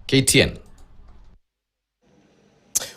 KTN.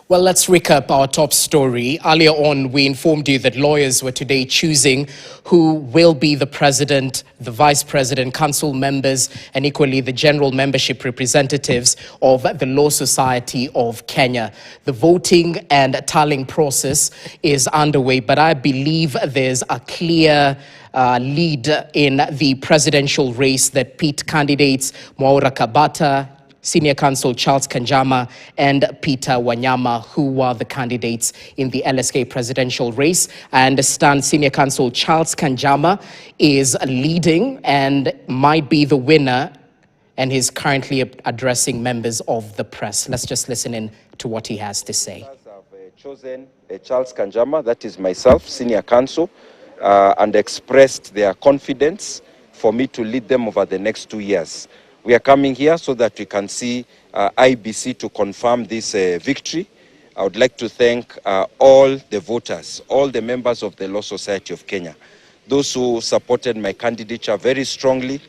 Well, let's recap our top story. Earlier on, we informed you that lawyers were today choosing who will be the president, the vice president, council members, and equally the general membership representatives of the Law Society of Kenya. The voting and tallying process is underway, but I believe there's a clear lead in the presidential race that pit candidates Mwaura Kabata, Senior Counsel Charles Kanjama, and Peter Wanyama, who were the candidates in the LSK presidential race. I understand Senior Counsel Charles Kanjama is leading and might be the winner, and he's currently addressing members of the press. Let's just listen in to what he has to say. I've chosen Charles Kanjama, that is myself, Senior Counsel, and expressed their confidence for me to lead them over the next 2 years. We are coming here so that we can see IBC to confirm this victory. I would like to thank all the voters, all the members of the Law Society of Kenya, those who supported my candidature very strongly,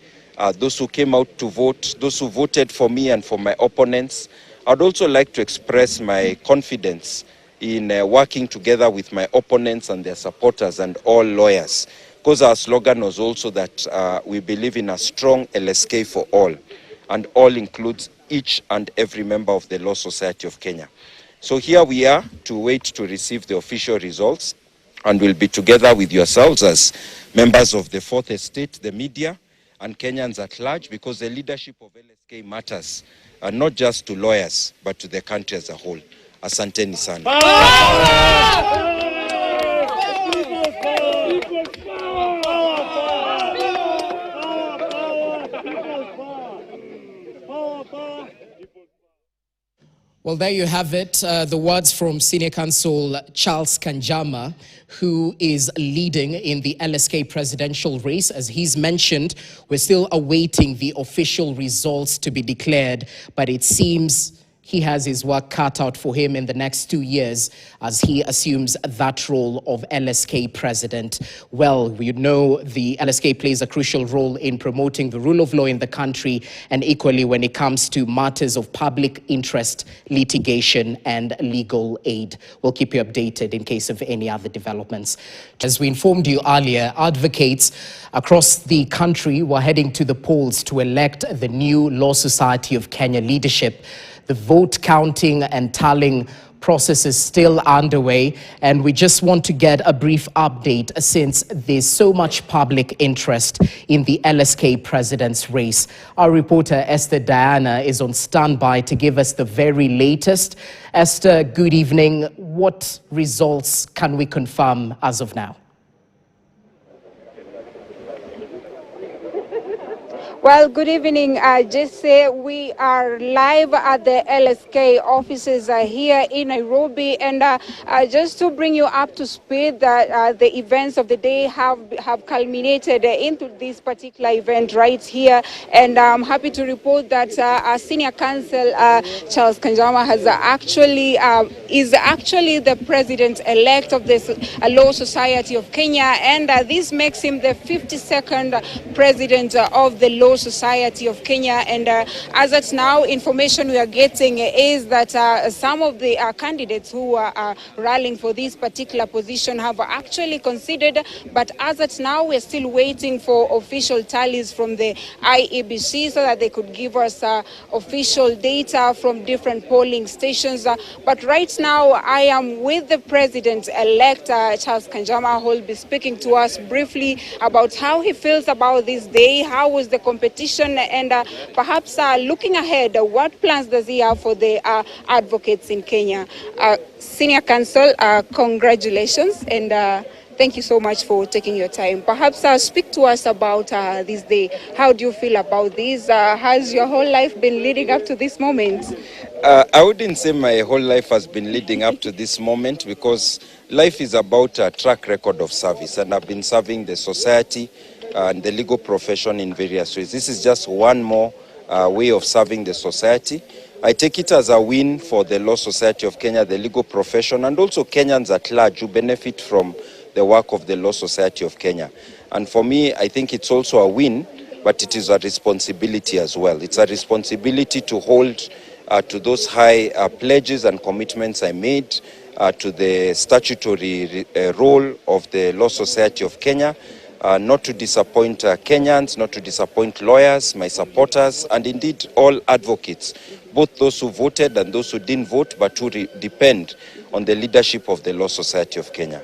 those who came out to vote, those who voted for me and for my opponents. I'd also like to express my confidence in working together with my opponents and their supporters and all lawyers, because our slogan was also that we believe in a strong LSK for all, and all includes each and every member of the Law Society of Kenya. So here we are to wait to receive the official results, and we'll be together with yourselves as members of the Fourth Estate, the media, and Kenyans at large, because the leadership of LSK matters, not just to lawyers, but to the country as a whole. Asanteni sana. Well, there you have it, the words from Senior Counsel Charles Kanjama, who is leading in the LSK presidential race. As he's mentioned, we're still awaiting the official results to be declared, but it seems he has his work cut out for him in the next 2 years as he assumes that role of LSK president. Well, we know the LSK plays a crucial role in promoting the rule of law in the country, and equally when it comes to matters of public interest, litigation, and legal aid. We'll keep you updated in case of any other developments. As we informed you earlier, advocates across the country were heading to the polls to elect the new Law Society of Kenya leadership. The vote counting and tallying process is still underway, and we just want to get a brief update since there's so much public interest in the LSK president's race. Our reporter Esther Diana is on standby to give us the very latest. Esther, good evening. What results can we confirm as of now? Well, good evening, Jesse. We are live at the LSK offices here in Nairobi, and just to bring you up to speed, the events of the day have culminated into this particular event right here, and I'm happy to report that our Senior Counsel Charles Kanjama is actually the president-elect of the Law Society of Kenya, and this makes him the 52nd president of the Law Society of Kenya. And as at now, information we are getting is that some of the candidates who are rallying for this particular position have actually considered, but as at now we're still waiting for official tallies from the IEBC so that they could give us official data from different polling stations. But right now I am with the president-elect Charles Kanjama, who will be speaking to us briefly about how he feels about this day, how was the competition, and perhaps looking ahead, what plans does he have for the advocates in Kenya? Senior Counsel, congratulations, and thank you so much for taking your time. Perhaps speak to us about this day. How do you feel about this? Has your whole life been leading up to this moment? I wouldn't say my whole life has been leading up to this moment, because life is about a track record of service, and I've been serving the society and the legal profession in various ways. This is just one more way of serving the society. I take it as a win for the Law Society of Kenya, the legal profession, and also Kenyans at large who benefit from the work of the Law Society of Kenya. And for me, I think it's also a win, but it is a responsibility as well. It's a responsibility to hold to those high pledges and commitments I made, to the statutory role of the Law Society of Kenya, not to disappoint Kenyans, not to disappoint lawyers, my supporters, and indeed all advocates, both those who voted and those who didn't vote, but who depend on the leadership of the Law Society of Kenya.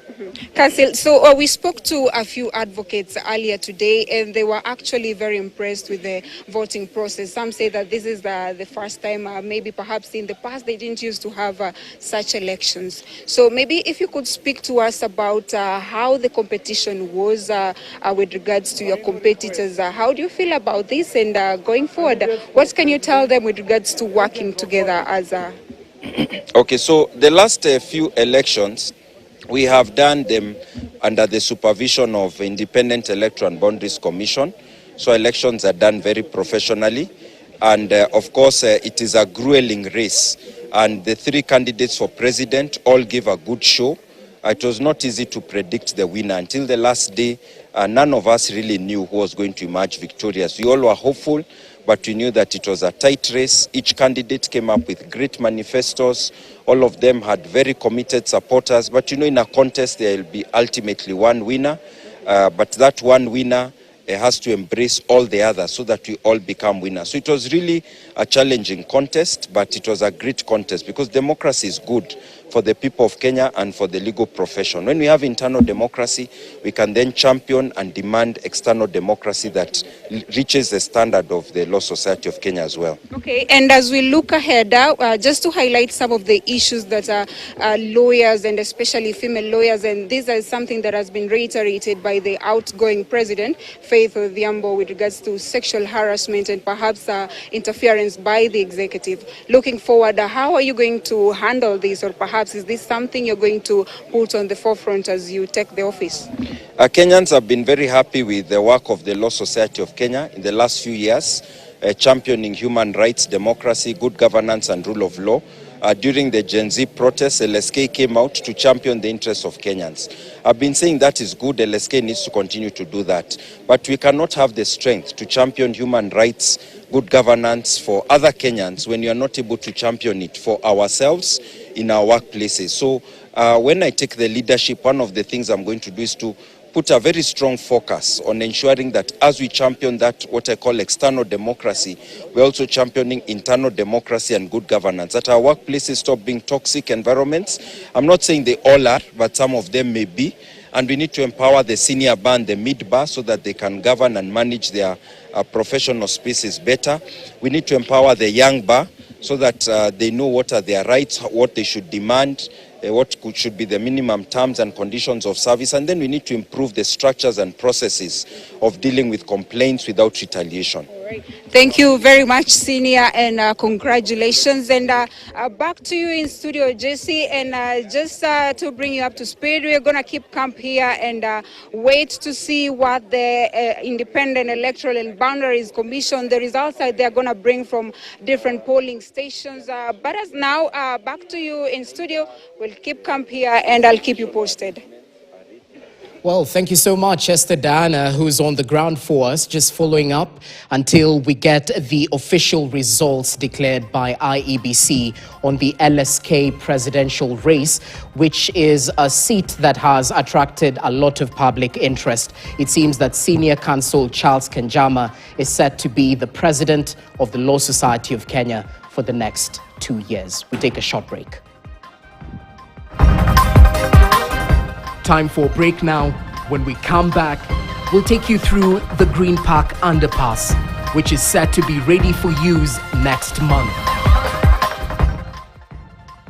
Council, so we spoke to a few advocates earlier today, and they were actually very impressed with the voting process. Some say that this is the first time, maybe perhaps in the past they didn't used to have such elections. So maybe if you could speak to us about how the competition was with regards to your competitors. How do you feel about this, and going forward, what can you tell them with regards to working together as a... Okay, so the last few elections, we have done them under the supervision of Independent Electoral and Boundaries Commission. So elections are done very professionally. And of course, it is a grueling race. And the three candidates for president all gave a good show. It was not easy to predict the winner. Until the last day, none of us really knew who was going to emerge victorious. We all were hopeful, but we knew that it was a tight race. Each candidate came up with great manifestos. All of them had very committed supporters. But you know, in a contest, there will be ultimately one winner. But that one winner has to embrace all the others so that we all become winners. So it was really a challenging contest, but it was a great contest because democracy is good for the people of Kenya and for the legal profession. When we have internal democracy, we can then champion and demand external democracy that reaches the standard of the Law Society of Kenya as well. Okay, and as we look ahead, just to highlight some of the issues that lawyers and especially female lawyers, and this is something that has been reiterated by the outgoing president, Faith Odhiambo, with regards to sexual harassment and perhaps interference by the executive. Looking forward, how are you going to handle this, or perhaps is this something you're going to put on the forefront as you take the office? Kenyans have been very happy with the work of the Law Society of Kenya in the last few years, championing human rights, democracy, good governance and rule of law. During the Gen Z protests, LSK came out to champion the interests of Kenyans. I've been saying that is good. LSK needs to continue to do that. But we cannot have the strength to champion human rights, good governance for other Kenyans when you are not able to champion it for ourselves in our workplaces. So when I take the leadership, one of the things I'm going to do is to put a very strong focus on ensuring that as we champion that, what I call external democracy, we're also championing internal democracy and good governance, that our workplaces stop being toxic environments. I'm not saying they all are, but some of them may be. And we need to empower the senior bar and the mid bar so that they can govern and manage their professional spaces better. We need to empower the young bar so that they know what are their rights, what they should demand, what should be the minimum terms and conditions of service. And then we need to improve the structures and processes of dealing with complaints without retaliation. Thank you very much, Senior, and congratulations. And back to you in studio, Jesse. And just to bring you up to speed, we're going to keep camp here and wait to see what the Independent Electoral and Boundaries Commission, the results that they're going to bring from different polling stations. But as now, back to you in studio. We'll keep camp here and I'll keep you posted. Well, thank you so much, Esther Diana, who's on the ground for us, just following up until we get the official results declared by IEBC on the LSK presidential race, which is a seat that has attracted a lot of public interest. It seems that Senior Counsel Charles Kanjama is set to be the president of the Law Society of Kenya for the next 2 years. We take a short break. Time for a break now. When we come back, we'll take you through the Green Park Underpass, which is set to be ready for use next month.